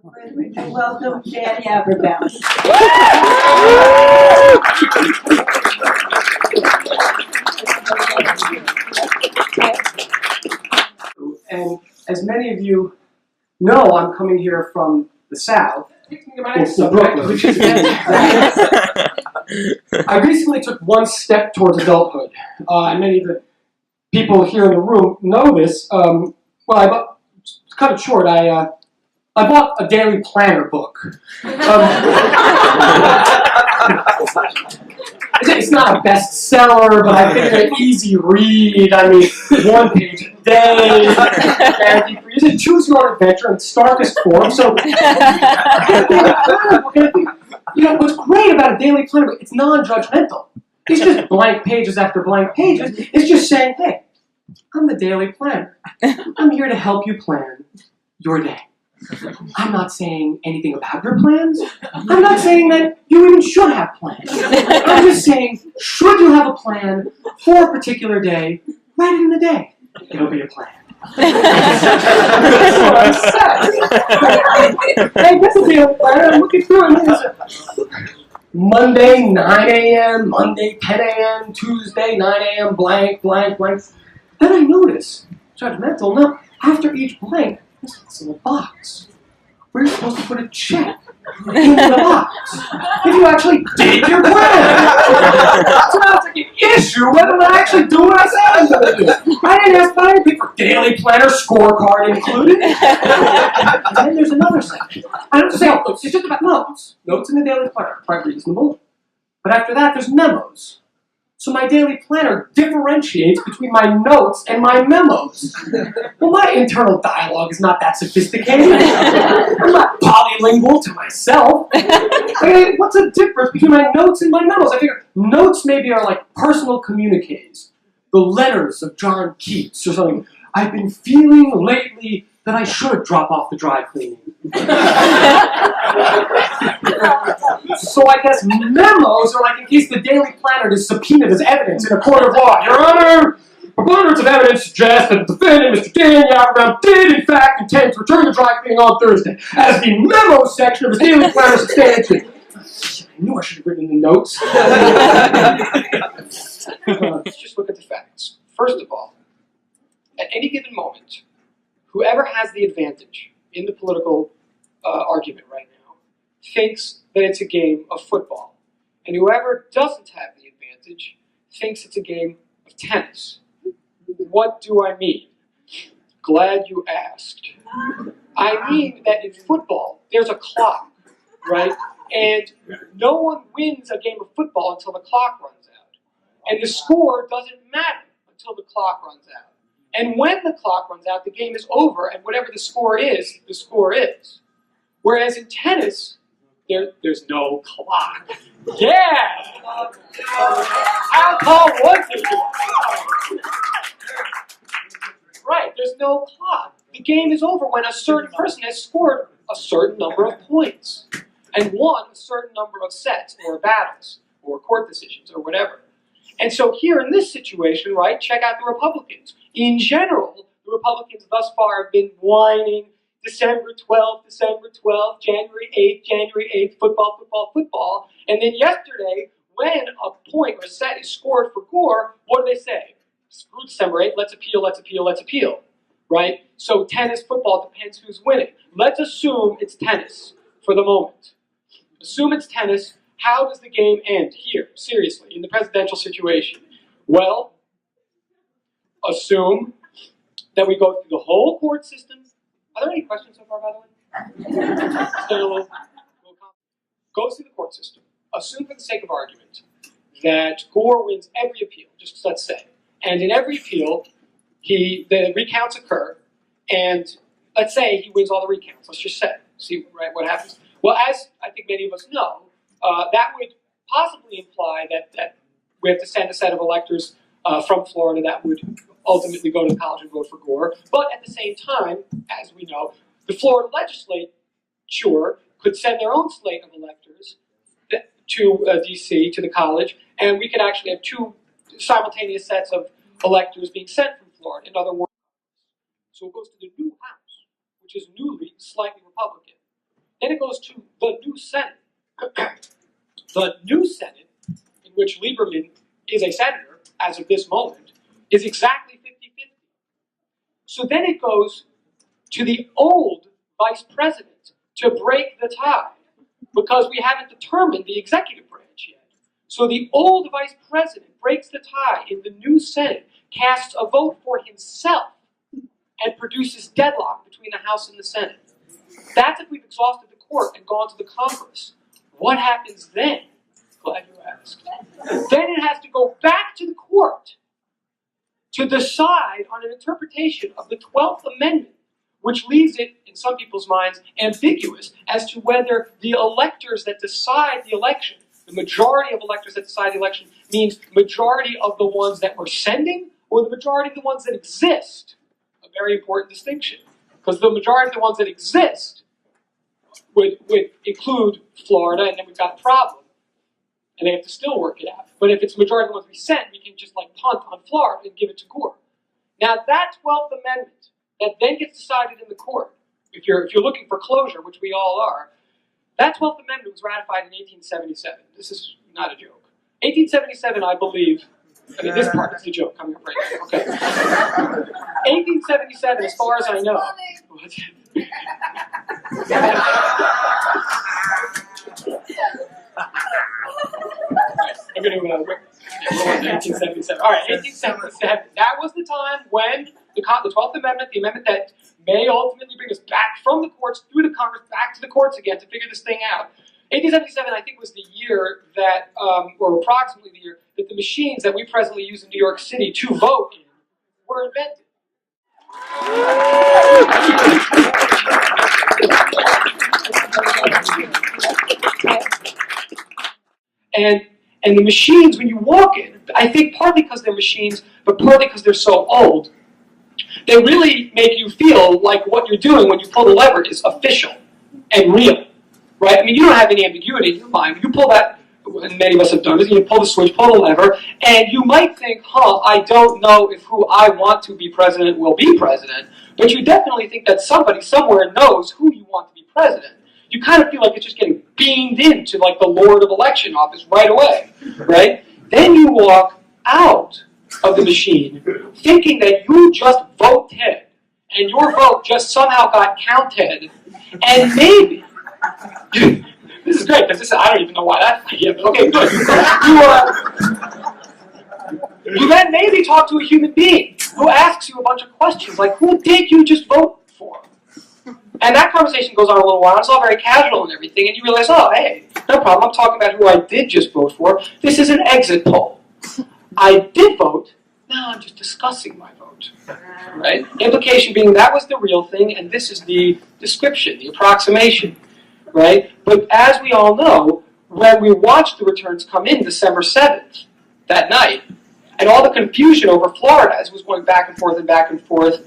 Welcome, Danny Aberbound. And as many of you know, I'm coming here from the South. Brooklyn, which is I recently took one step towards adulthood. And many of the people here in the room know this. To cut it short, I bought a daily planner book. It's not a bestseller, but I figured an easy read. I mean, 1 page a day. And you can choose your own adventure in starkest form. So, what's great about a daily planner book, it's non-judgmental. It's just blank pages after blank pages. It's just saying, hey, I'm the daily planner. I'm here to help you plan your day. I'm not saying anything about your plans. I'm not saying that you even should have plans. I'm just saying, should you have a plan for a particular day, write it in the day. It'll be a plan. That's what I said. Hey, this is the daily planner. I'm looking through it. Monday, 9 a.m., Monday, 10 a.m., Tuesday, 9 a.m., blank, blank, blank. Then I notice, judgmental, no, after each blank, there's this little box where you're supposed to put a check in the box if you actually did your plan. So now it's like an issue whether I actually do what I say I'm going to do. I didn't ask about anything for daily planner, scorecard included. And then there's another section. I don't say, it's just about notes. Notes in the daily planner, quite reasonable. But after that, there's memos. So my daily planner differentiates between my notes and my memos. Well, my internal dialogue is not that sophisticated. I'm not polylingual to myself. What's the difference between my notes and my memos? I figure notes maybe are like personal communiques, the letters of John Keats or something. I've been feeling lately that I should drop off the dry cleaning. So I guess memos are like in case the daily planner is subpoenaed as evidence in a court of law. Your Honor, preponderance of evidence suggests that the defendant, Mr. Dan Yaverbaum, did in fact intend to return the dry cleaning on Thursday, as the memo section of his daily planner substantiates. I knew I should have written in the notes. Let's just look at the facts. First of all, at any given moment, whoever has the advantage in the political argument right now thinks that it's a game of football. And whoever doesn't have the advantage thinks it's a game of tennis. What do I mean? Glad you asked. I mean that in football, there's a clock, right? And no one wins a game of football until the clock runs out. And the score doesn't matter until the clock runs out. And when the clock runs out, the game is over, and whatever the score is, the score is. Whereas in tennis, there's no clock. Yeah! How tall was it? Right, there's no clock. The game is over when a certain person has scored a certain number of points and won a certain number of sets or battles or court decisions or whatever. And so here in this situation, right, check out the Republicans. In general, the Republicans thus far have been whining December 12th, January 8th, football, football, football. And then yesterday, when a point or a set is scored for Gore, what do they say? Screw December 8th, let's appeal, let's appeal, let's appeal. Right? So tennis, football, depends who's winning. Let's assume it's tennis for the moment. Assume it's tennis. How does the game end here, seriously, in the presidential situation? Well, assume that we go through the whole court system. Are there any questions so far, by the way? Go through the court system. Assume for the sake of argument that Gore wins every appeal, just let's say. And in every appeal, the recounts occur, and let's say he wins all the recounts. Let's just say, see right, what happens. Well, as I think many of us know, that would possibly imply that we have to send a set of electors from Florida that would ultimately go to the college and vote for Gore. But at the same time, as we know, the Florida legislature could send their own slate of electors to D.C., to the college, and we could actually have two simultaneous sets of electors being sent from Florida. In other words, so it goes to the new House, which is newly slightly Republican. it goes to the new Senate. The new Senate, in which Lieberman is a senator as of this moment, is exactly 50-50. So then it goes to the old vice president to break the tie, because we haven't determined the executive branch yet. So the old vice president breaks the tie in the new Senate, casts a vote for himself, and produces deadlock between the House and the Senate. That's if we've exhausted the court and gone to the Congress. What happens then? Glad you asked. Then it has to go back to the court to decide on an interpretation of the 12th Amendment, which leaves it, in some people's minds, ambiguous as to whether the electors that decide the election, the majority of electors that decide the election, means majority of the ones that we're sending or the majority of the ones that exist. A very important distinction. Because the majority of the ones that exist would include Florida, and then we've got a problem. And they have to still work it out. But if it's the majority of the ones we send, we can just like punt on Florida and give it to Gore. Now that 12th Amendment that then gets decided in the court, if you're looking for closure, which we all are, that 12th Amendment was ratified in 1877. This is not a joke. 1877, I believe, I mean, this part is the joke coming up right now. Okay. 1877, as far as I know. I'm going to 1877. All right, 1877. That was the time when the 12th Amendment, the amendment that may ultimately bring us back from the courts through the Congress, back to the courts again to figure this thing out. 1877, I think, was the year that, or approximately the year, that the machines that we presently use in New York City to vote in were invented. And the machines, when you walk in, I think partly because they're machines, but partly because they're so old, they really make you feel like what you're doing when you pull the lever is official and real, right? I mean, you don't have any ambiguity in your mind. You pull that, and many of us have done this, you pull the switch, pull the lever, and you might think, I don't know if who I want to be president will be president, but you definitely think that somebody somewhere knows who you want to be president. You kind of feel like it's just getting beamed into like the Lord of Election office right away, right? Then you walk out of the machine thinking that you just voted and your vote just somehow got counted, and maybe this is great because I don't even know why that. Yeah, but okay, good. You then maybe talk to a human being who asks you a bunch of questions like, "Who did you just vote for?" And that conversation goes on a little while. It's all very casual and everything, and you realize, oh, hey, no problem. I'm talking about who I did just vote for. This is an exit poll. I did vote. Now I'm just discussing my vote. Right? Implication being that was the real thing, and this is the description, the approximation. Right? But as we all know, when we watched the returns come in December 7th, that night, and all the confusion over Florida as it was going back and forth and back and forth,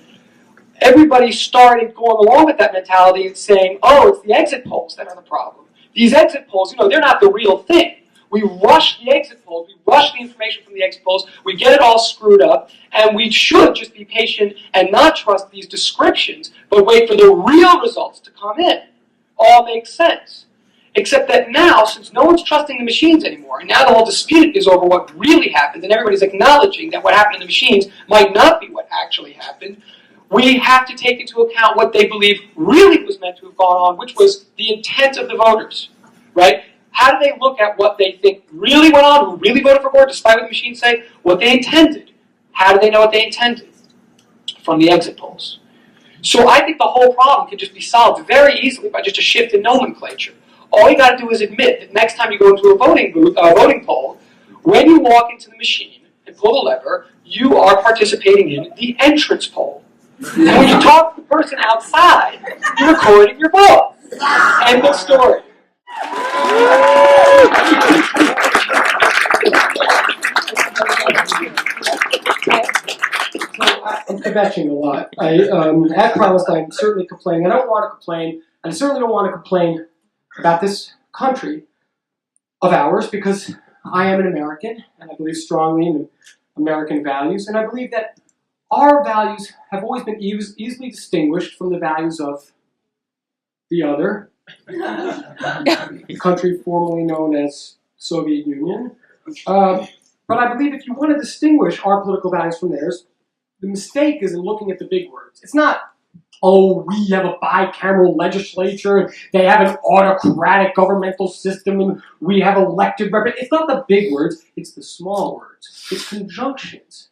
everybody started going along with that mentality and saying, oh, it's the exit polls that are the problem. These exit polls, they're not the real thing. We rush the exit polls, we rush the information from the exit polls, we get it all screwed up, and we should just be patient and not trust these descriptions, but wait for the real results to come in. All makes sense. Except that now, since no one's trusting the machines anymore, and now the whole dispute is over what really happened, and everybody's acknowledging that what happened in the machines might not be what actually happened, we have to take into account what they believe really was meant to have gone on, which was the intent of the voters, right? How do they look at what they think really went on, who really voted for Gore, despite what the machines say, what they intended? How do they know what they intended? From the exit polls. So I think the whole problem can just be solved very easily by just a shift in nomenclature. All you got to do is admit that next time you go into a voting poll, when you walk into the machine and pull the lever, you are participating in the entrance poll. And when you talk to the person outside, you're recording your vote. End of story. I'm kvetching a lot. At Palestine, I'm certainly complaining. I don't want to complain. I certainly don't want to complain about this country of ours because I am an American and I believe strongly in American values, and I believe that our values have always been easily distinguished from the values of the other, the country formerly known as Soviet Union. But I believe if you want to distinguish our political values from theirs, the mistake is in looking at the big words. It's not, oh, we have a bicameral legislature, and they have an autocratic governmental system, and we have elected representatives. It's not the big words, it's the small words. It's conjunctions.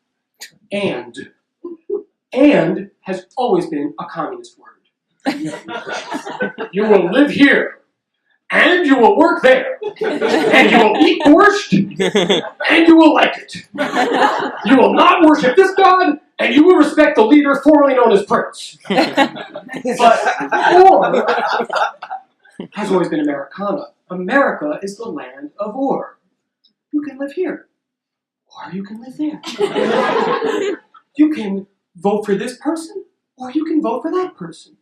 And has always been a communist word. You will live here, and you will work there, and you will eat borscht, and you will like it. You will not worship this god, and you will respect the leader formerly known as Prince. But or has always been Americana. America is the land of or. You can live here, or you can live there. You can vote for this person, or you can vote for that person.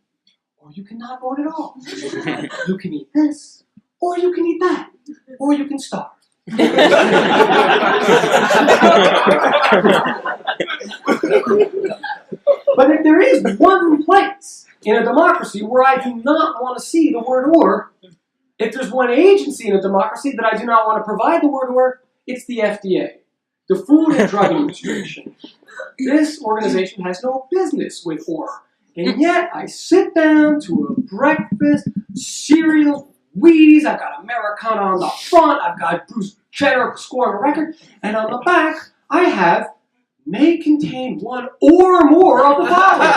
Or you cannot vote at all. You can eat this, or you can eat that, or you can starve. But if there is one place in a democracy where I do not want to see the word or, if there's one agency in a democracy that I do not want to provide the word or, it's the FDA, the Food and Drug Administration. This organization has no business with or. And yet, I sit down to a breakfast, cereal, Wheaties, I've got Americana on the front, I've got Bruce Jenner scoring a record, and on the back, I have may contain one or more of the following.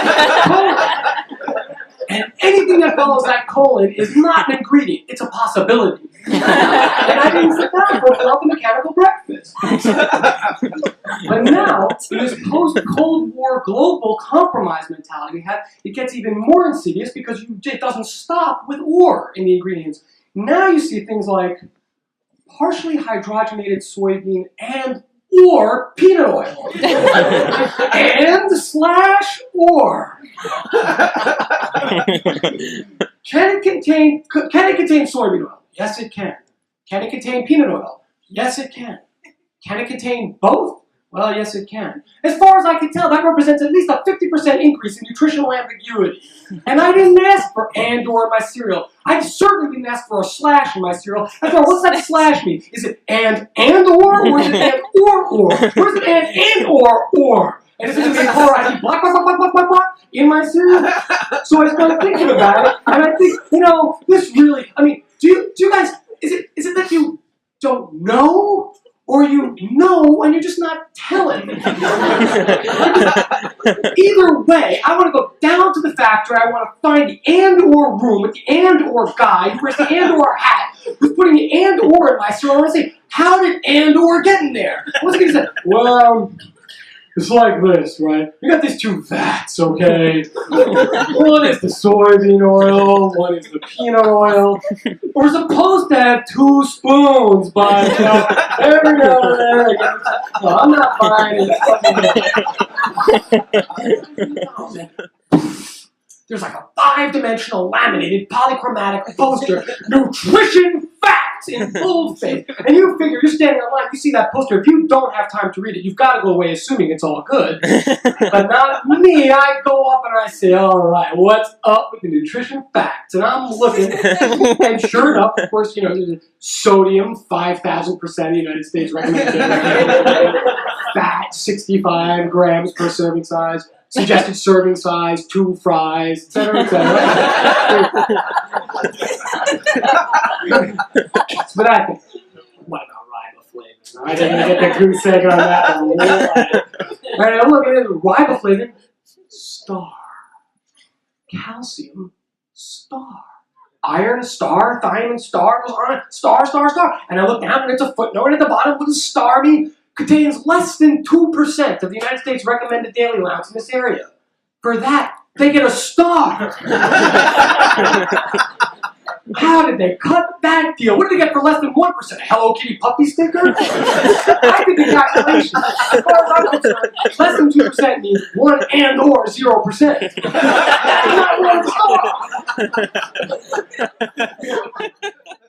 And anything that follows that colon is not an ingredient, it's a possibility. And I didn't sit down for a healthy mechanical breakfast. But now, in this post-Cold War global compromise mentality we have, it gets even more insidious because it doesn't stop with or in the ingredients. Now you see things like partially hydrogenated soybean and or peanut oil. And / or. Can it contain soybean oil? Yes, it can. Can it contain peanut oil? Yes, it can. Can it contain both? Well, yes, it can. As far as I can tell, that represents at least a 50% increase in nutritional ambiguity. And I didn't ask for and or in my cereal. I certainly didn't ask for a / in my cereal. After all, what's that / mean? Is it and or is it and or? Or is it and or? And is it going to be a color ID black in my cereal? So I started thinking about it, and I think, this really, do you guys, is it that you don't know? Or you know and you're just not telling. Either way, I want to go down to the factory, I want to find the and or room with the and or guy who wears the and or hat, who's putting the and or in my cereal. I want to say, how did and or get in there? What's he going to say? Well, it's like this, right? You got these two vats, okay? One is the soybean oil, one is the peanut oil. We're supposed to have 2 spoons, but every now and then I get, no, I'm not buying it. There's like a 5-dimensional laminated polychromatic poster, nutrition facts in boldface. And you figure, you're standing online, you see that poster, if you don't have time to read it, you've got to go away assuming it's all good. But not me, I go up and I say, all right, what's up with the nutrition facts? And I'm looking, and sure enough, of course, there's sodium, 5,000% United States recommended. Fat, 65 grams per serving size. Suggested serving size, 2 fries, etc., etc. But I think, what about riboflavin? I didn't get the goose egg on that one. Right, look at it, riboflavin, star. Calcium, star. Iron, star. Thiamine, star. Goes on, star. And I look down and it's a footnote, and at the bottom, what does star mean? Contains less than 2% of the United States recommended daily allowance in this area. For that, they get a star. How did they cut that deal? What did they get for less than 1%? A Hello Kitty puppy sticker? I think the calculation, as far as I'm concerned, less than 2% means 1 and or 0%. That's not one star.